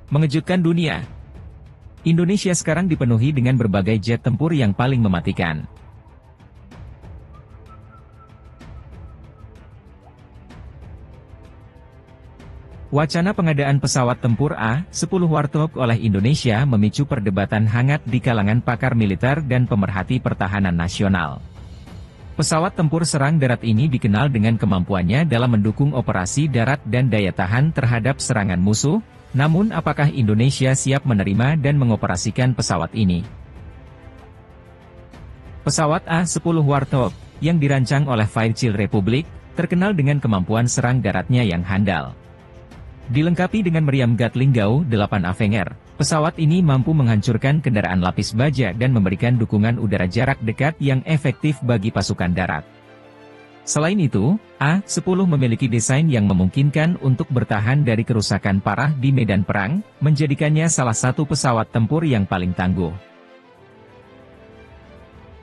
Mengejutkan dunia. Indonesia sekarang dipenuhi dengan berbagai jet tempur yang paling mematikan. Wacana pengadaan pesawat tempur A-10 Warthog oleh Indonesia memicu perdebatan hangat di kalangan pakar militer dan pemerhati pertahanan nasional. Pesawat tempur serang darat ini dikenal dengan kemampuannya dalam mendukung operasi darat dan daya tahan terhadap serangan musuh, namun apakah Indonesia siap menerima dan mengoperasikan pesawat ini? Pesawat A-10 Warthog, yang dirancang oleh Fairchild Republic, terkenal dengan kemampuan serang daratnya yang handal. Dilengkapi dengan meriam Gatling Gao 8 Avenger, pesawat ini mampu menghancurkan kendaraan lapis baja dan memberikan dukungan udara jarak dekat yang efektif bagi pasukan darat. Selain itu, A-10 memiliki desain yang memungkinkan untuk bertahan dari kerusakan parah di medan perang, menjadikannya salah satu pesawat tempur yang paling tangguh.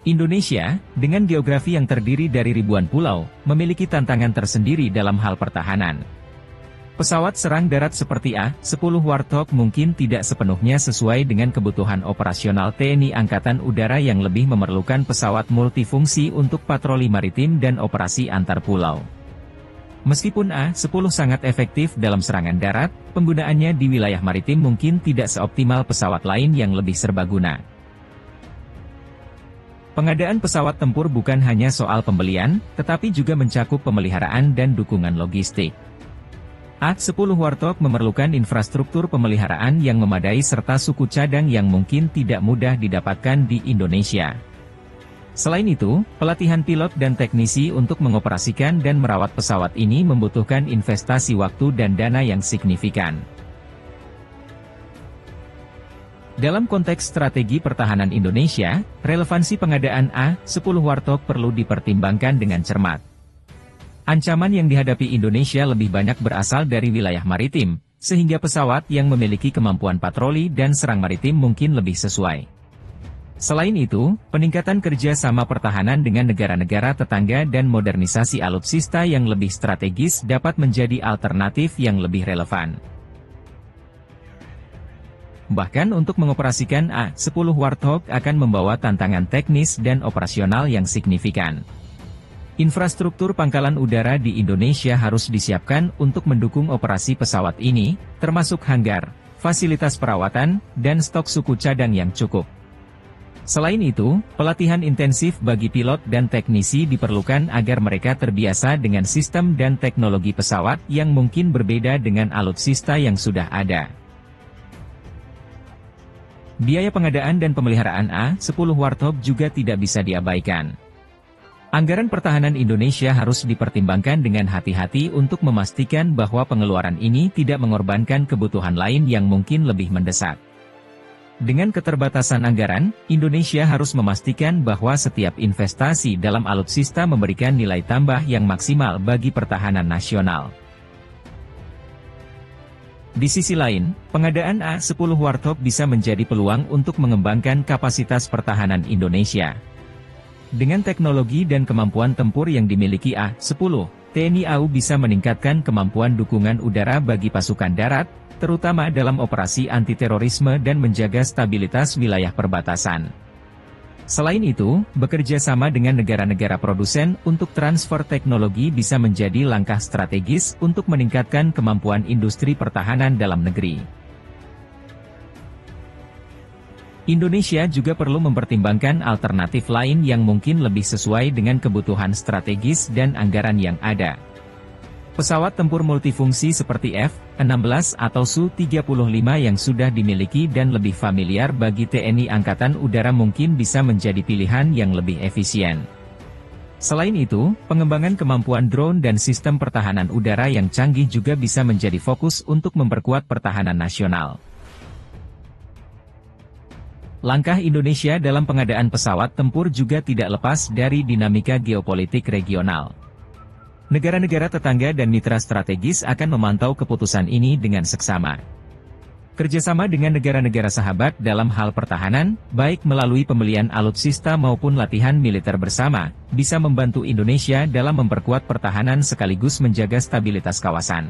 Indonesia, dengan geografi yang terdiri dari ribuan pulau, memiliki tantangan tersendiri dalam hal pertahanan. Pesawat serang darat seperti A-10 Warthog mungkin tidak sepenuhnya sesuai dengan kebutuhan operasional TNI Angkatan Udara yang lebih memerlukan pesawat multifungsi untuk patroli maritim dan operasi antar pulau. Meskipun A-10 sangat efektif dalam serangan darat, penggunaannya di wilayah maritim mungkin tidak seoptimal pesawat lain yang lebih serbaguna. Pengadaan pesawat tempur bukan hanya soal pembelian, tetapi juga mencakup pemeliharaan dan dukungan logistik. A-10 Warthog memerlukan infrastruktur pemeliharaan yang memadai serta suku cadang yang mungkin tidak mudah didapatkan di Indonesia. Selain itu, pelatihan pilot dan teknisi untuk mengoperasikan dan merawat pesawat ini membutuhkan investasi waktu dan dana yang signifikan. Dalam konteks strategi pertahanan Indonesia, relevansi pengadaan A-10 Warthog perlu dipertimbangkan dengan cermat. Ancaman yang dihadapi Indonesia lebih banyak berasal dari wilayah maritim, sehingga pesawat yang memiliki kemampuan patroli dan serang maritim mungkin lebih sesuai. Selain itu, peningkatan kerja sama pertahanan dengan negara-negara tetangga dan modernisasi alutsista yang lebih strategis dapat menjadi alternatif yang lebih relevan. Bahkan untuk mengoperasikan A-10 Warthog akan membawa tantangan teknis dan operasional yang signifikan. Infrastruktur pangkalan udara di Indonesia harus disiapkan untuk mendukung operasi pesawat ini, termasuk hanggar, fasilitas perawatan, dan stok suku cadang yang cukup. Selain itu, pelatihan intensif bagi pilot dan teknisi diperlukan agar mereka terbiasa dengan sistem dan teknologi pesawat yang mungkin berbeda dengan alutsista yang sudah ada. Biaya pengadaan dan pemeliharaan A-10 Warthog juga tidak bisa diabaikan. Anggaran pertahanan Indonesia harus dipertimbangkan dengan hati-hati untuk memastikan bahwa pengeluaran ini tidak mengorbankan kebutuhan lain yang mungkin lebih mendesak. Dengan keterbatasan anggaran, Indonesia harus memastikan bahwa setiap investasi dalam alutsista memberikan nilai tambah yang maksimal bagi pertahanan nasional. Di sisi lain, pengadaan A-10 Warthog bisa menjadi peluang untuk mengembangkan kapasitas pertahanan Indonesia. Dengan teknologi dan kemampuan tempur yang dimiliki A-10, TNI AU bisa meningkatkan kemampuan dukungan udara bagi pasukan darat, terutama dalam operasi anti-terorisme dan menjaga stabilitas wilayah perbatasan. Selain itu, bekerja sama dengan negara-negara produsen untuk transfer teknologi bisa menjadi langkah strategis untuk meningkatkan kemampuan industri pertahanan dalam negeri. Indonesia juga perlu mempertimbangkan alternatif lain yang mungkin lebih sesuai dengan kebutuhan strategis dan anggaran yang ada. Pesawat tempur multifungsi seperti F-16 atau Su-35 yang sudah dimiliki dan lebih familiar bagi TNI Angkatan Udara mungkin bisa menjadi pilihan yang lebih efisien. Selain itu, pengembangan kemampuan drone dan sistem pertahanan udara yang canggih juga bisa menjadi fokus untuk memperkuat pertahanan nasional. Langkah Indonesia dalam pengadaan pesawat tempur juga tidak lepas dari dinamika geopolitik regional. Negara-negara tetangga dan mitra strategis akan memantau keputusan ini dengan seksama. Kerjasama dengan negara-negara sahabat dalam hal pertahanan, baik melalui pembelian alutsista maupun latihan militer bersama, bisa membantu Indonesia dalam memperkuat pertahanan sekaligus menjaga stabilitas kawasan.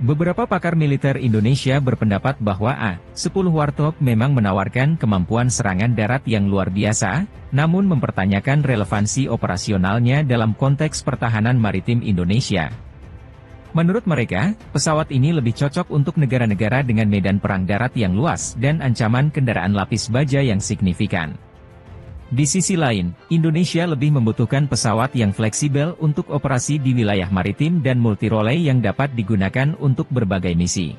Beberapa pakar militer Indonesia berpendapat bahwa A-10 Warthog memang menawarkan kemampuan serangan darat yang luar biasa, namun mempertanyakan relevansi operasionalnya dalam konteks pertahanan maritim Indonesia. Menurut mereka, pesawat ini lebih cocok untuk negara-negara dengan medan perang darat yang luas dan ancaman kendaraan lapis baja yang signifikan. Di sisi lain, Indonesia lebih membutuhkan pesawat yang fleksibel untuk operasi di wilayah maritim dan multirole yang dapat digunakan untuk berbagai misi.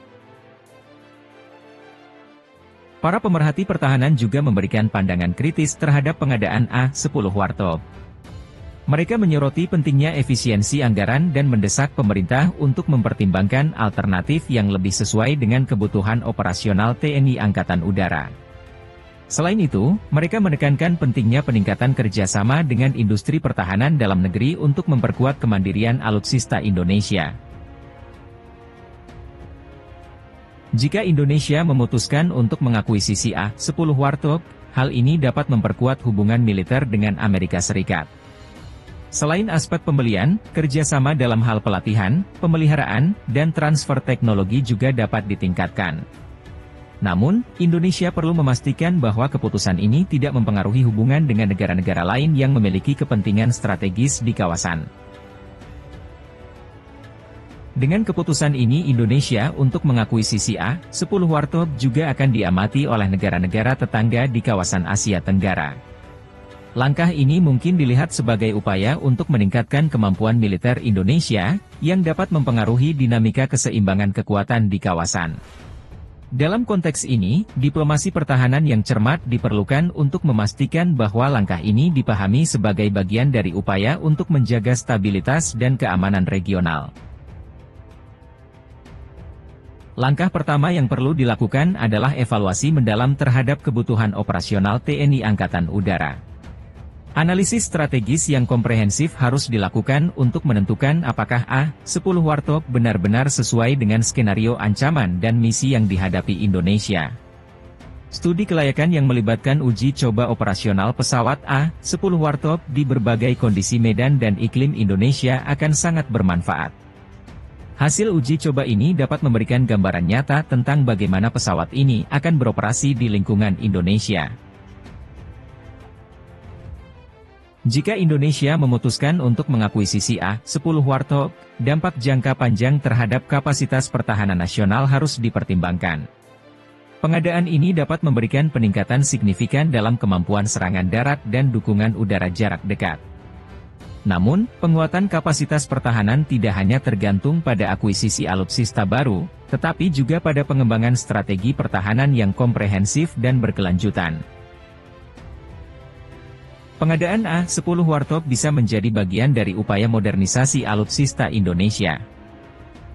Para pemerhati pertahanan juga memberikan pandangan kritis terhadap pengadaan A-10 Warthog. Mereka menyoroti pentingnya efisiensi anggaran dan mendesak pemerintah untuk mempertimbangkan alternatif yang lebih sesuai dengan kebutuhan operasional TNI Angkatan Udara. Selain itu, mereka menekankan pentingnya peningkatan kerjasama dengan industri pertahanan dalam negeri untuk memperkuat kemandirian alutsista Indonesia. Jika Indonesia memutuskan untuk mengakuisisi A-10 Warthog, hal ini dapat memperkuat hubungan militer dengan Amerika Serikat. Selain aspek pembelian, kerjasama dalam hal pelatihan, pemeliharaan, dan transfer teknologi juga dapat ditingkatkan. Namun, Indonesia perlu memastikan bahwa keputusan ini tidak mempengaruhi hubungan dengan negara-negara lain yang memiliki kepentingan strategis di kawasan. Dengan keputusan ini Indonesia untuk mengakuisisi A-10 Warthog juga akan diamati oleh negara-negara tetangga di kawasan Asia Tenggara. Langkah ini mungkin dilihat sebagai upaya untuk meningkatkan kemampuan militer Indonesia, yang dapat mempengaruhi dinamika keseimbangan kekuatan di kawasan. Dalam konteks ini, diplomasi pertahanan yang cermat diperlukan untuk memastikan bahwa langkah ini dipahami sebagai bagian dari upaya untuk menjaga stabilitas dan keamanan regional. Langkah pertama yang perlu dilakukan adalah evaluasi mendalam terhadap kebutuhan operasional TNI Angkatan Udara. Analisis strategis yang komprehensif harus dilakukan untuk menentukan apakah A-10 Warthog benar-benar sesuai dengan skenario ancaman dan misi yang dihadapi Indonesia. Studi kelayakan yang melibatkan uji coba operasional pesawat A-10 Warthog di berbagai kondisi medan dan iklim Indonesia akan sangat bermanfaat. Hasil uji coba ini dapat memberikan gambaran nyata tentang bagaimana pesawat ini akan beroperasi di lingkungan Indonesia. Jika Indonesia memutuskan untuk mengakuisisi A-10 Warthog, dampak jangka panjang terhadap kapasitas pertahanan nasional harus dipertimbangkan. Pengadaan ini dapat memberikan peningkatan signifikan dalam kemampuan serangan darat dan dukungan udara jarak dekat. Namun, penguatan kapasitas pertahanan tidak hanya tergantung pada akuisisi alutsista baru, tetapi juga pada pengembangan strategi pertahanan yang komprehensif dan berkelanjutan. Pengadaan A-10 Warthog bisa menjadi bagian dari upaya modernisasi alutsista Indonesia.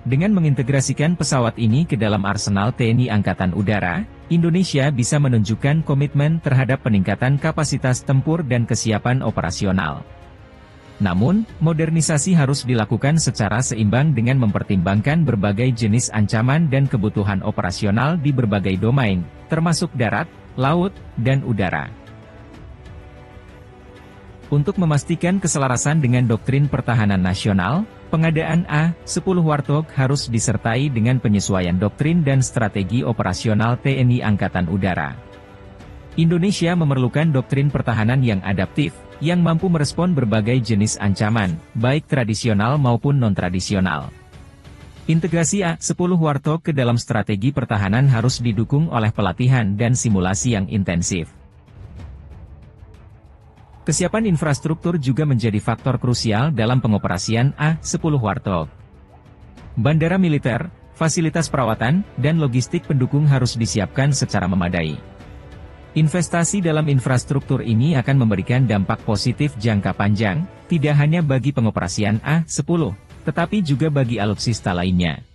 Dengan mengintegrasikan pesawat ini ke dalam arsenal TNI Angkatan Udara, Indonesia bisa menunjukkan komitmen terhadap peningkatan kapasitas tempur dan kesiapan operasional. Namun, modernisasi harus dilakukan secara seimbang dengan mempertimbangkan berbagai jenis ancaman dan kebutuhan operasional di berbagai domain, termasuk darat, laut, dan udara. Untuk memastikan keselarasan dengan doktrin pertahanan nasional, pengadaan A-10 Warthog harus disertai dengan penyesuaian doktrin dan strategi operasional TNI Angkatan Udara. Indonesia memerlukan doktrin pertahanan yang adaptif, yang mampu merespon berbagai jenis ancaman, baik tradisional maupun non-tradisional. Integrasi A-10 Warthog ke dalam strategi pertahanan harus didukung oleh pelatihan dan simulasi yang intensif. Kesiapan infrastruktur juga menjadi faktor krusial dalam pengoperasian A-10 Warthog. Bandara militer, fasilitas perawatan, dan logistik pendukung harus disiapkan secara memadai. Investasi dalam infrastruktur ini akan memberikan dampak positif jangka panjang, tidak hanya bagi pengoperasian A-10, tetapi juga bagi alutsista lainnya.